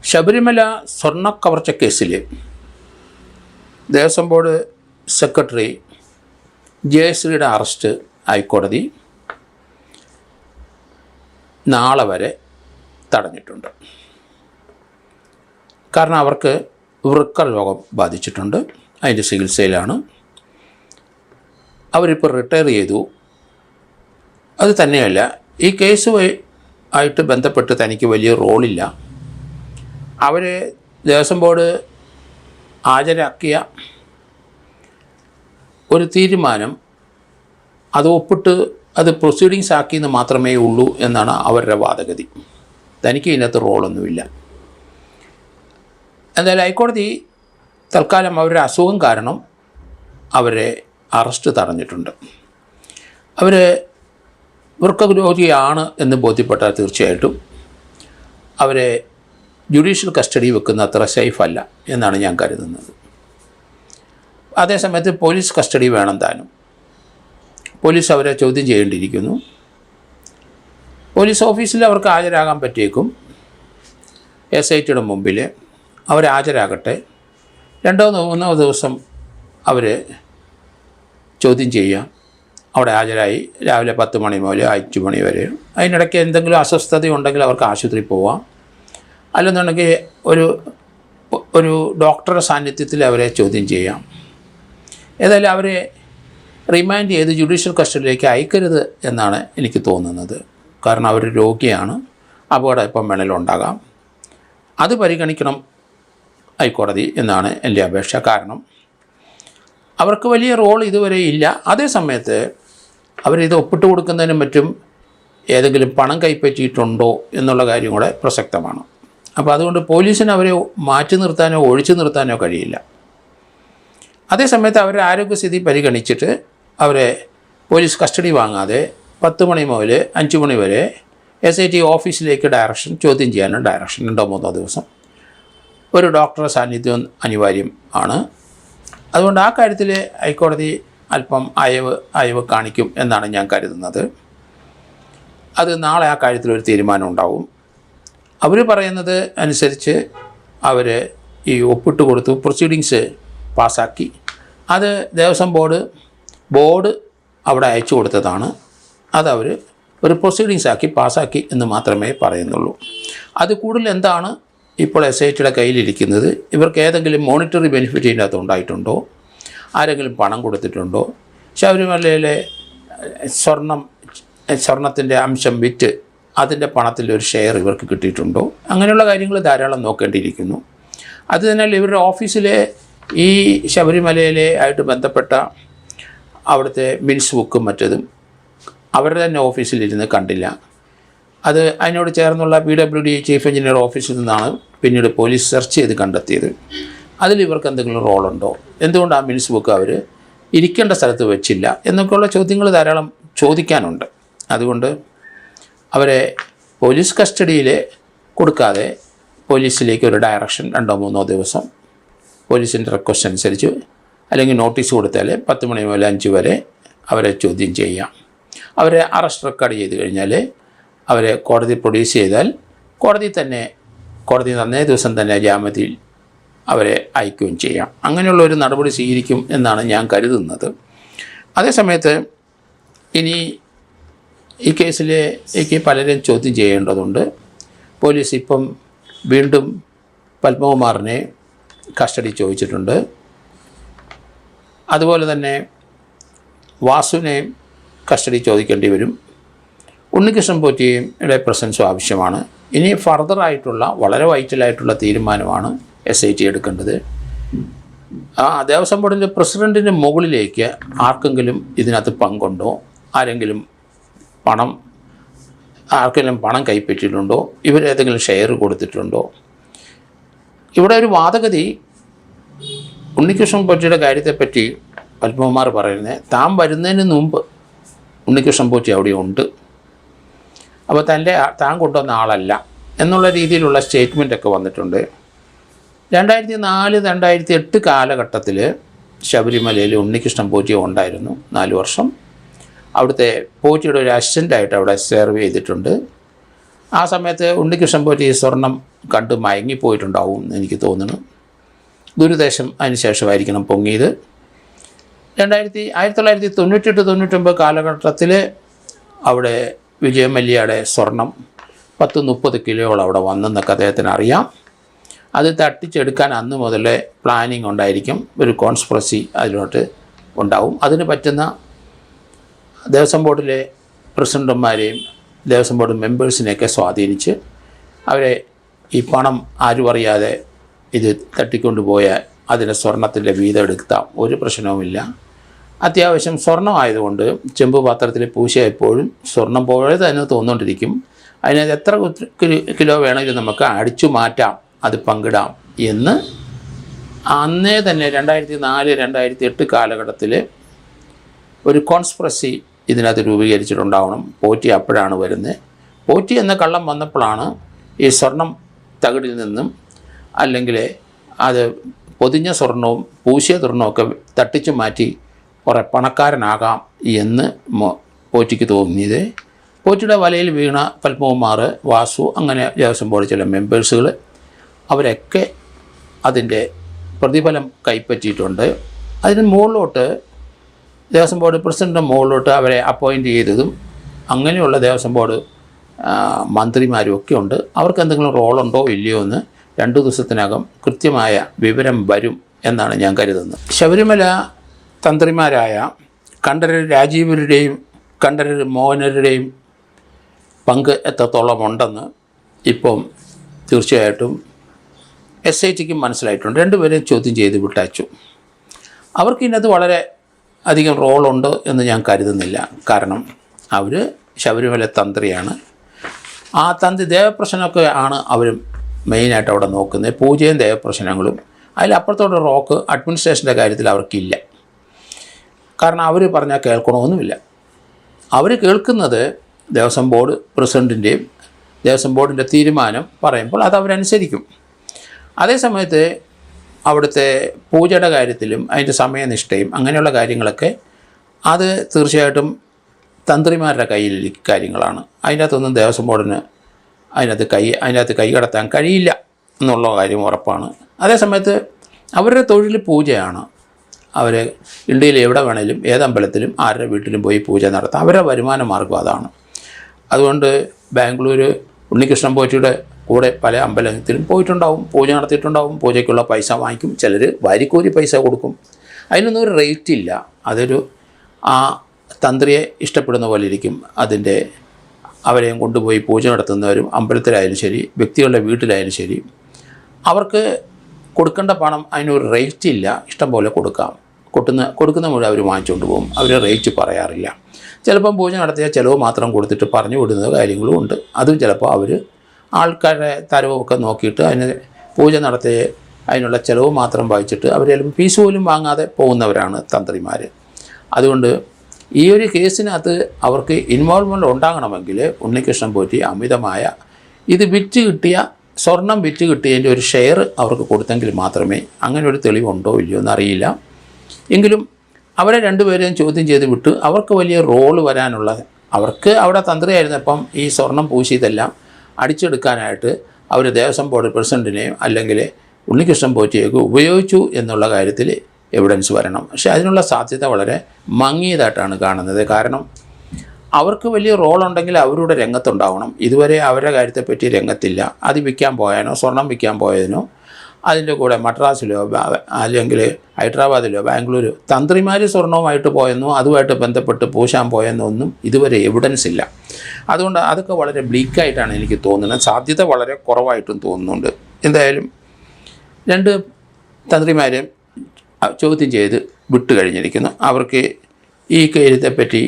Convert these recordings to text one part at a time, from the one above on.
ശബരിമല സ്വർണ്ണക്കവർച്ച കേസിൽ Devaswom board secretary ജയശ്രീയുടെ arrest ഹൈക്കോടതി നാളെ വരെ തടഞ്ഞിട്ടുണ്ട്. കാരണം അവർക്ക് വൃക്ക രോഗം ബാധിച്ചിട്ടുണ്ട്, അതിൻ്റെ ചികിത്സയിലാണ്. അവരിപ്പോൾ റിട്ടയർ ചെയ്തു. അത് തന്നെയല്ല, ഈ കേസുമായിട്ട് ബന്ധപ്പെട്ട് തനിക്ക് വലിയ റോളില്ല. അവർ ദേവസ്വം ബോർഡ് ഹാജരാക്കിയ ഒരു തീരുമാനം അത് ഒപ്പിട്ട് അത് പ്രൊസീഡിങ്സ് ആക്കിയെന്ന് മാത്രമേ ഉള്ളൂ എന്നാണ് അവരുടെ വാദഗതി. തനിക്ക് ഇതിനകത്ത് റോളൊന്നുമില്ല. എന്തായാലും ഹൈക്കോടതി തൽക്കാലം അവരുടെ അസുഖം കാരണം അവരെ അറസ്റ്റ് തടഞ്ഞിട്ടുണ്ട്. അവർ വൃക്കരോഗിയാണ് എന്ന് ബോധ്യപ്പെട്ടാൽ തീർച്ചയായിട്ടും അവരെ ജുഡീഷ്യൽ കസ്റ്റഡി വെക്കുന്ന അത്ര സേഫ് അല്ല എന്നാണ് ഞാൻ കരുതുന്നത്. അതേസമയത്ത് പോലീസ് കസ്റ്റഡി വേണം താനും. പോലീസ് അവരെ ചോദ്യം ചെയ്യേണ്ടിയിരിക്കുന്നു. പോലീസ് ഓഫീസിൽ അവർക്ക് ഹാജരാകാൻ പറ്റിയേക്കും. SITയുടെ മുമ്പിൽ അവർ ഹാജരാകട്ടെ. 2-3 ദിവസം അവർ ചോദ്യം ചെയ്യാം. അവിടെ ഹാജരായി രാവിലെ 10 മണി മുതൽ 5 മണി വരെ. അതിനിടയ്ക്ക് എന്തെങ്കിലും അസ്വസ്ഥതയുണ്ടെങ്കിൽ അവർക്ക് ആശുപത്രിയിൽ പോവാം. അല്ലെന്നുണ്ടെങ്കിൽ ഒരു ഡോക്ടറുടെ സാന്നിധ്യത്തിൽ അവരെ ചോദ്യം ചെയ്യാം. ഏതായാലും അവരെ റിമാൻഡ് ചെയ്ത് ജുഡീഷ്യൽ കസ്റ്റഡിയിലേക്ക് അയക്കരുത് എന്നാണ് എനിക്ക് തോന്നുന്നത്. കാരണം അവർ രോഗിയാണ്, അപകടം ഇപ്പം വേണേലുണ്ടാകാം. അത് പരിഗണിക്കണം ഹൈക്കോടതി എന്നാണ് എൻ്റെ അപേക്ഷ. കാരണം അവർക്ക് വലിയ റോൾ ഇതുവരെ ഇല്ല. അതേ സമയത്ത് അവരിത് ഒപ്പിട്ട് കൊടുക്കുന്നതിനും മറ്റും ഏതെങ്കിലും പണം കൈപ്പറ്റിയിട്ടുണ്ടോ എന്നുള്ള കാര്യം കൂടെ പ്രസക്തമാണ്. അപ്പോൾ അതുകൊണ്ട് പോലീസിന് അവരെ മാറ്റി നിർത്താനോ ഒഴിച്ചു നിർത്താനോ കഴിയില്ല. അതേസമയത്ത് അവരുടെ ആരോഗ്യസ്ഥിതി പരിഗണിച്ചിട്ട് അവരെ പോലീസ് കസ്റ്റഡി വാങ്ങാതെ 10 മണി മുതൽ 5 മണി വരെ SIT ഓഫീസിലേക്ക് ചോദ്യം ചെയ്യാനും ഡയറക്ഷൻ 2-3 ദിവസം ഒരു ഡോക്ടറുടെ സാന്നിധ്യം അനിവാര്യം ആണ്. അതുകൊണ്ട് ആ കാര്യത്തിൽ ഹൈക്കോടതി അല്പം അയവ് കാണിക്കും എന്നാണ് ഞാൻ കരുതുന്നത്. അത് നാളെ ആ കാര്യത്തിലൊരു തീരുമാനം ഉണ്ടാവും. അവർ പറയുന്നത് അനുസരിച്ച് അവർ ഈ ഒപ്പിട്ട് കൊടുത്തു, പ്രൊസീഡിങ്സ് പാസ്സാക്കി. അത് ദേവസ്വം ബോർഡ് അവിടെ അയച്ചു കൊടുത്തതാണ്. അതവർ ഒരു പ്രൊസീഡിങ്സ് ആക്കി പാസ്സാക്കി എന്ന് മാത്രമേ പറയുന്നുള്ളൂ. അത് കൂടുതൽ എന്താണ് ഇപ്പോൾ SITയുടെ കയ്യിലിരിക്കുന്നത്? ഇവർക്ക് ഏതെങ്കിലും മോണിറ്ററി ബെനിഫിറ്റ് ഇതിൻ്റെ അകത്ത് ഉണ്ടായിട്ടുണ്ടോ? ആരെങ്കിലും പണം കൊടുത്തിട്ടുണ്ടോ? ശബരിമലയിലെ സ്വർണത്തിൻ്റെ അംശം വിറ്റ് അതിൻ്റെ പണത്തിൻ്റെ ഒരു ഷെയർ ഇവർക്ക് കിട്ടിയിട്ടുണ്ടോ? അങ്ങനെയുള്ള കാര്യങ്ങൾ ധാരാളം നോക്കേണ്ടിയിരിക്കുന്നു. അത് തന്നെ ഇവരുടെ ഓഫീസിലെ ഈ ശബരിമലയിലെ ആയിട്ട് ബന്ധപ്പെട്ട അവിടുത്തെ മിൻസ് ബുക്കും മറ്റതും അവരുടെ തന്നെ ഓഫീസിലിരുന്ന് കണ്ടില്ല. അത് അതിനോട് ചേർന്നുള്ള PWD ചീഫ് എഞ്ചിനീയർ ഓഫീസിൽ നിന്നാണ് പിന്നീട് പോലീസ് സെർച്ച് ചെയ്ത് കണ്ടെത്തിയത്. അതിൽ ഇവർക്ക് എന്തെങ്കിലും റോളുണ്ടോ? എന്തുകൊണ്ട് ആ മിൻസ് ബുക്ക് അവർ ഇരിക്കേണ്ട സ്ഥലത്ത് വെച്ചില്ല എന്നൊക്കെയുള്ള ചോദ്യങ്ങൾ ധാരാളം ചോദിക്കാനുണ്ട്. അതുകൊണ്ട് അവരെ പോലീസ് കസ്റ്റഡിയിൽ കൊടുക്കാതെ പോലീസിലേക്ക് ഒരു ഡയറക്ഷൻ 2-3 ദിവസം പോലീസിൻ്റെ റിക്വസ്റ്റ് അനുസരിച്ച് അല്ലെങ്കിൽ നോട്ടീസ് കൊടുത്താൽ 10 മണി മുതൽ 5 വരെ അവരെ ചോദ്യം ചെയ്യാം. അവരെ അറസ്റ്റ് റെക്കോർഡ് ചെയ്ത് കഴിഞ്ഞാൽ അവരെ കോടതി പ്രൊഡ്യൂസ് ചെയ്താൽ കോടതി അന്നേ ദിവസം തന്നെ ജാമ്യത്തിൽ അവരെ അയക്കുകയും ചെയ്യാം. അങ്ങനെയുള്ള ഒരു നടപടി സ്വീകരിക്കും എന്നാണ് ഞാൻ കരുതുന്നത്. അതേസമയത്ത് ഇനി ഈ കേസിലേക്ക് പലരും ചോദ്യം ചെയ്യേണ്ടതുണ്ട്. പോലീസ് ഇപ്പം വീണ്ടും പത്മകുമാറിനെ കസ്റ്റഡി ചോദിച്ചിട്ടുണ്ട്. അതുപോലെ തന്നെ വാസുവിനെ കസ്റ്റഡി ചോദിക്കേണ്ടി വരും. ഉണ്ണികൃഷ്ണൻ പോറ്റിയുടെ പ്രസൻസും ആവശ്യമാണ്. ഇനി ഫർദറായിട്ടുള്ള വളരെ വൈറ്റലായിട്ടുള്ള തീരുമാനമാണ് SIT എടുക്കേണ്ടത്. ദേവസ്വം ബോർഡിൻ്റെ പ്രസിഡൻറ്റിൻ്റെ മുകളിലേക്ക് ആർക്കെങ്കിലും ഇതിനകത്ത് പങ്കുണ്ടോ? ആർക്കെങ്കിലും പണം കൈപ്പറ്റിയിട്ടുണ്ടോ? ഇവരേതെങ്കിലും ഷെയർ കൊടുത്തിട്ടുണ്ടോ? ഇവിടെ ഒരു വാദഗതി ഉണ്ണികൃഷ്ണൻ പോറ്റിയുടെ കാര്യത്തെപ്പറ്റി പത്മകുമാർ പറയുന്നത് താൻ വരുന്നതിന് മുമ്പ് ഉണ്ണികൃഷ്ണൻ പോറ്റി അവിടെ ഉണ്ട്, അപ്പോൾ താൻ കൊണ്ടുവന്ന ആളല്ല എന്നുള്ള രീതിയിലുള്ള സ്റ്റേറ്റ്മെൻറ്റൊക്കെ വന്നിട്ടുണ്ട്. 2004-2008 കാലഘട്ടത്തിൽ ശബരിമലയിൽ ഉണ്ണികൃഷ്ണൻ പോറ്റി ഉണ്ടായിരുന്നു 4 വർഷം. അവിടുത്തെ പോറ്റിയുടെ ഒരു അസിസ്റ്റൻ്റായിട്ട് അവിടെ സെർവ് ചെയ്തിട്ടുണ്ട്. ആ സമയത്ത് ഉണ്ണികൃഷ്ണൻ പോറ്റി സ്വർണം കണ്ട് മയങ്ങിപ്പോയിട്ടുണ്ടാവും എന്ന് എനിക്ക് തോന്നുന്നു. ദുരുദ്ദേശം അതിന് ശേഷമായിരിക്കണം പൊങ്ങിയത്. 1998-99 കാലഘട്ടത്തിൽ അവിടെ വിജയ മല്യയുടെ സ്വർണം 10-30 കിലോയോളം അവിടെ വന്നെന്നൊക്കെ അദ്ദേഹത്തിന് അറിയാം. അത് തട്ടിച്ചെടുക്കാൻ അന്ന് മുതലേ പ്ലാനിങ് ഉണ്ടായിരിക്കും, ഒരു കോൺസ്പിറസി അതിലോട്ട് ഉണ്ടാവും. അതിന് പറ്റുന്ന ദേവസ്വം ബോർഡിലെ പ്രസിഡന്റുമാരെയും ദേവസ്വം ബോർഡ് മെമ്പേഴ്സിനെയൊക്കെ സ്വാധീനിച്ച് അവരെ ഈ പണം ആരും അറിയാതെ ഇത് തട്ടിക്കൊണ്ടുപോയ അതിന് സ്വർണത്തിൻ്റെ വീതം എടുത്താൽ ഒരു പ്രശ്നവുമില്ല. അത്യാവശ്യം സ്വർണ്ണമായതുകൊണ്ട് ചെമ്പ് പാത്രത്തിൽ പൂശ എപ്പോഴും സ്വർണം പോലെ തന്നെ തോന്നുകൊണ്ടിരിക്കും. അതിനകത്ത് എത്ര കിലോ വേണമെങ്കിലും നമുക്ക് അടിച്ചു മാറ്റാം, അത് പങ്കിടാം എന്ന് അന്നേ തന്നെ 2004-2008 കാലഘട്ടത്തിൽ ഒരു കോൺസ്പിറസി ഇതിനകത്ത് രൂപീകരിച്ചിട്ടുണ്ടാവണം. പോറ്റി അപ്പോഴാണ് വരുന്നത്. പോറ്റി എന്ന കള്ളം വന്നപ്പോഴാണ് ഈ സ്വർണം തകിടിൽ നിന്നും അല്ലെങ്കിൽ അത് പൊതിഞ്ഞ സ്വർണവും പൂശിയ സ്വർണമൊക്കെ തട്ടിച്ചു മാറ്റി കുറേ പണക്കാരനാകാം എന്ന് പോറ്റിക്ക് തോന്നിയത്. പോറ്റിയുടെ വലയിൽ വീണ പത്മകുമാർ, വാസു, അങ്ങനെ ദേവസ്വം ബോർഡ് ചില മെമ്പേഴ്സുകൾ അവരൊക്കെ അതിൻ്റെ പ്രതിഫലം കൈപ്പറ്റിയിട്ടുണ്ട്. അതിന് മുകളിലോട്ട് ദേവസ്വം ബോർഡ് പ്രസിഡൻ്റിൻ്റെ മുകളിലോട്ട് അവരെ അപ്പോയിൻ്റ് ചെയ്തതും അങ്ങനെയുള്ള ദേവസ്വം ബോർഡ് മന്ത്രിമാരും ഒക്കെ ഉണ്ട്. അവർക്ക് എന്തെങ്കിലും റോളുണ്ടോ ഇല്ലയോ എന്ന് 2 ദിവസത്തിനകം കൃത്യമായ വിവരം വരും എന്നാണ് ഞാൻ കരുതുന്നത്. ശബരിമല തന്ത്രിമാരായ കണ്ഠരര് രാജീവരുടെയും കണ്ഠരര് മോഹനരുടെയും പങ്ക് എത്രത്തോളം ഉണ്ടെന്ന് ഇപ്പം തീർച്ചയായിട്ടും SITക്കും മനസ്സിലായിട്ടുണ്ട്. 2 പേരെയും ചോദ്യം ചെയ്ത് വിട്ടയച്ചു. അവർക്ക് ഇതിനകത്ത് വളരെ അധികം റോളുണ്ട് എന്ന് ഞാൻ കരുതുന്നില്ല. കാരണം അവർ ശബരിമല തന്ത്രിയാണ്. ആ തന്ത്രി ദേവപ്രശ്നമൊക്കെ ആണ് അവർ മെയിനായിട്ട് അവിടെ നോക്കുന്നത്, പൂജയും ദേവപ്രശ്നങ്ങളും. അതിലപ്പുറത്തോടെ റോക്ക് അഡ്മിനിസ്ട്രേഷൻ്റെ കാര്യത്തിൽ അവർക്കില്ല. കാരണം അവർ പറഞ്ഞാൽ കേൾക്കണമെന്നുമില്ല. അവർ കേൾക്കുന്നത് ദേവസ്വം ബോർഡ് പ്രസിഡൻറ്റിൻ്റെയും ദേവസ്വം ബോർഡിൻ്റെ തീരുമാനം പറയുമ്പോൾ അത് അവരനുസരിക്കും. അതേസമയത്ത് അവിടുത്തെ പൂജയുടെ കാര്യത്തിലും അതിൻ്റെ സമയനിഷ്ഠയും അങ്ങനെയുള്ള കാര്യങ്ങളൊക്കെ അത് തീർച്ചയായിട്ടും തന്ത്രിമാരുടെ കയ്യിൽ കാര്യങ്ങളാണ്. അതിനകത്തൊന്നും ദേവസ്വം ബോർഡിന് അതിനകത്ത് കൈ കടത്താൻ കഴിയില്ല എന്നുള്ള കാര്യം ഉറപ്പാണ്. അതേസമയത്ത് അവരുടെ തൊഴിൽ പൂജയാണ്. അവർ ഇന്ത്യയിൽ എവിടെ വേണേലും ഏതമ്പലത്തിലും ആരുടെ വീട്ടിലും പോയി പൂജ നടത്താം. അവരുടെ വരുമാന മാർഗ്ഗം അതാണ്. അതുകൊണ്ട് ബാംഗ്ലൂർ ഉണ്ണികൃഷ്ണൻ പോറ്റിയുടെ കൂടെ പല അമ്പലത്തിലും പോയിട്ടുണ്ടാവും, പൂജ നടത്തിയിട്ടുണ്ടാവും. പൂജയ്ക്കുള്ള പൈസ വാങ്ങിക്കും, ചിലർ വാരിക്കോരി പൈസ കൊടുക്കും. അതിനൊന്നും ഒരു റേറ്റ് ഇല്ല. അതൊരു ആ തന്ത്രിയെ ഇഷ്ടപ്പെടുന്ന പോലെ ഇരിക്കും. അതിൻ്റെ അവരെയും കൊണ്ടുപോയി പൂജ നടത്തുന്നവരും അമ്പലത്തിലായാലും ശരി, വ്യക്തികളുടെ വീട്ടിലായാലും ശരി, അവർക്ക് കൊടുക്കേണ്ട പണം അതിനൊരു റേറ്റ് ഇല്ല. ഇഷ്ടം പോലെ കൊടുക്കാം. കൊടുക്കുന്ന മുഴുവൻ അവർ വാങ്ങിച്ചുകൊണ്ട് പോകും. അവർ റേറ്റ് പറയാറില്ല. ചിലപ്പം പൂജ നടത്തിയ ചിലവ് മാത്രം കൊടുത്തിട്ട് പറഞ്ഞു വിടുന്ന കാര്യങ്ങളും ഉണ്ട്. അതും ചിലപ്പോൾ അവർ ആൾക്കാരുടെ തരവൊക്കെ നോക്കിയിട്ട് അതിന് പൂജ നടത്തിയ അതിനുള്ള ചിലവ് മാത്രം വായിച്ചിട്ട് അവർ ചിലപ്പോൾ ഫീസ് പോലും വാങ്ങാതെ പോകുന്നവരാണ് തന്ത്രിമാർ. അതുകൊണ്ട് ഈ ഒരു കേസിനകത്ത് അവർക്ക് ഇൻവോൾവ്മെൻറ്റ് ഉണ്ടാകണമെങ്കിൽ ഉണ്ണികൃഷ്ണൻ പോറ്റി അമിതമായ ഇത് വിറ്റ് കിട്ടിയ സ്വർണം വിറ്റ് കിട്ടിയതിൻ്റെ ഒരു ഷെയർ അവർക്ക് കൊടുത്തെങ്കിൽ മാത്രമേ, അങ്ങനെ ഒരു തെളിവുണ്ടോ ഇല്ലയോ എന്നറിയില്ല. എങ്കിലും അവരെ 2 പേരെയും ചോദ്യം ചെയ്ത് വിട്ട് അവർക്ക് വലിയ റോള് വരാനുള്ള, അവർക്ക് അവിടെ തന്ത്രിയായിരുന്നപ്പം ഈ സ്വർണം പൂശിയതെല്ലാം അടിച്ചെടുക്കാനായിട്ട് അവർ ദേവസ്വം ബോർഡ് പ്രസിഡൻറ്റിനെയും അല്ലെങ്കിൽ ഉണ്ണികൃഷ്ണൻ പോറ്റിയൊക്കെ ഉപയോഗിച്ചു എന്നുള്ള കാര്യത്തിൽ എവിഡൻസ് വരണം. പക്ഷേ അതിനുള്ള സാധ്യത വളരെ മങ്ങിയതായിട്ടാണ് കാണുന്നത്. കാരണം അവർക്ക് വലിയ റോളുണ്ടെങ്കിൽ അവരുടെ രംഗത്തുണ്ടാവണം. ഇതുവരെ അവരുടെ കാര്യത്തെപ്പറ്റി രംഗത്തില്ല. അത് വിൽക്കാൻ പോയാനോ സ്വർണം വിൽക്കാൻ പോയതിനോ അതിൻ്റെ കൂടെ മദ്രാസിലോ അല്ലെങ്കിൽ ഹൈദരാബാദിലോ ബാംഗ്ലൂരോ തന്ത്രിമാർ സ്വർണവുമായിട്ട് പോയെന്നോ അതുമായിട്ട് ബന്ധപ്പെട്ട് പൂശാൻ പോയെന്നോ ഒന്നും ഇതുവരെ എവിഡൻസ് ഇല്ല. അതുകൊണ്ട് അതൊക്കെ വളരെ ബ്ലീക്കായിട്ടാണ് എനിക്ക് തോന്നുന്നത്. സാധ്യത വളരെ കുറവായിട്ടും തോന്നുന്നുണ്ട്. എന്തായാലും 2 തന്ത്രിമാരെയും ചോദ്യം ചെയ്ത് വിട്ട് കഴിഞ്ഞിരിക്കുന്നു. അവർക്ക് ഈ കാര്യത്തെപ്പറ്റി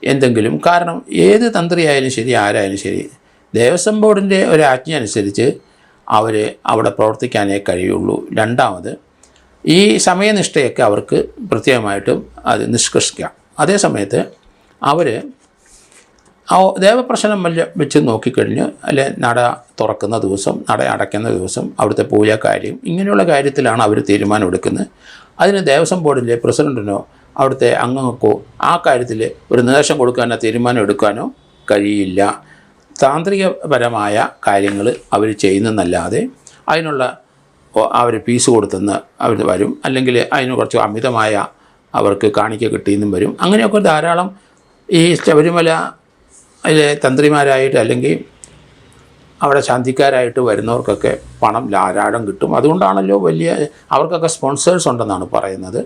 എന്തെങ്കിലും, കാരണം ഏത് തന്ത്രിയായാലും ശരി ആരായാലും ശരി ദേവസ്വം ബോർഡിൻ്റെ ഒരു ആജ്ഞ അനുസരിച്ച് അവർ അവിടെ പ്രവർത്തിക്കാനേ കഴിയുള്ളൂ. രണ്ടാമത് ഈ സമയനിഷ്ഠയൊക്കെ അവർക്ക് പ്രത്യേകമായിട്ടും അത് നിഷ്കർഷിക്കാം. അതേസമയത്ത് അവർ ദേവപ്രശ്നം വെച്ച് നോക്കിക്കഴിഞ്ഞ് അല്ലെ നട തുറക്കുന്ന ദിവസം, നട അടയ്ക്കുന്ന ദിവസം, അവിടുത്തെ പൂജാകാര്യം, ഇങ്ങനെയുള്ള കാര്യത്തിലാണ് അവർ തീരുമാനമെടുക്കുന്നത്. അതിന് ദേവസ്വം ബോർഡിലെ പ്രസിഡൻറ്റിനോ അവിടുത്തെ അംഗങ്ങൾക്കോ ആ കാര്യത്തിൽ ഒരു നിർദ്ദേശം കൊടുക്കാനോ തീരുമാനം എടുക്കാനോ കഴിയില്ല. താന്ത്രികപരമായ കാര്യങ്ങൾ അവർ ചെയ്യുന്നതെന്നല്ലാതെ അതിനുള്ള അവർ ഫീസ് കൊടുത്തെന്ന് അവർ വരും, അല്ലെങ്കിൽ അതിന് കുറച്ച് അമിതമായ അവർക്ക് കാണിക്ക കിട്ടിയെന്നും വരും. അങ്ങനെയൊക്കെ ധാരാളം ഈ ശബരിമല അതിലെ തന്ത്രിമാരായിട്ട് അല്ലെങ്കിൽ അവിടെ ശാന്തിക്കാരായിട്ട് വരുന്നവർക്കൊക്കെ പണം ധാരാളം കിട്ടും. അതുകൊണ്ടാണല്ലോ അവർക്കൊക്കെ സ്പോൺസേഴ്സ് ഉണ്ടെന്നാണ് പറയുന്നത്.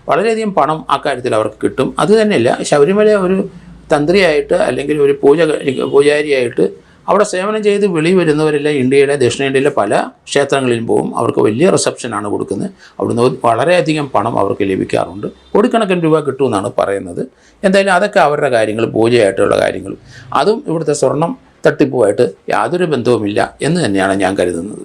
വളരെയധികം പണം ആ കാര്യത്തിൽ അവർക്ക് കിട്ടും. അത് തന്നെയല്ല, ശബരിമല ഒരു തന്ത്രിയായിട്ട് അല്ലെങ്കിൽ ഒരു പൂജാരിയായിട്ട് അവിടെ സേവനം ചെയ്ത് വെളി വരുന്നവരെല്ലാം ഇന്ത്യയിലെ ദക്ഷിണേന്ത്യയിലെ പല ക്ഷേത്രങ്ങളിലും പോകും. അവർക്ക് വലിയ റിസപ്ഷനാണ് കൊടുക്കുന്നത്. അവിടുന്ന് വളരെയധികം പണം അവർക്ക് ലഭിക്കാറുണ്ട്. കോടിക്കണക്കിന് രൂപ കിട്ടുമെന്നാണ് പറയുന്നത്. എന്തായാലും അതൊക്കെ അവരുടെ കാര്യങ്ങൾ, പൂജയായിട്ടുള്ള കാര്യങ്ങൾ. അതും ഇവിടുത്തെ സ്വർണം തട്ടിപ്പുമായിട്ട് യാതൊരു ബന്ധവുമില്ല എന്ന് തന്നെയാണ് ഞാൻ കരുതുന്നത്.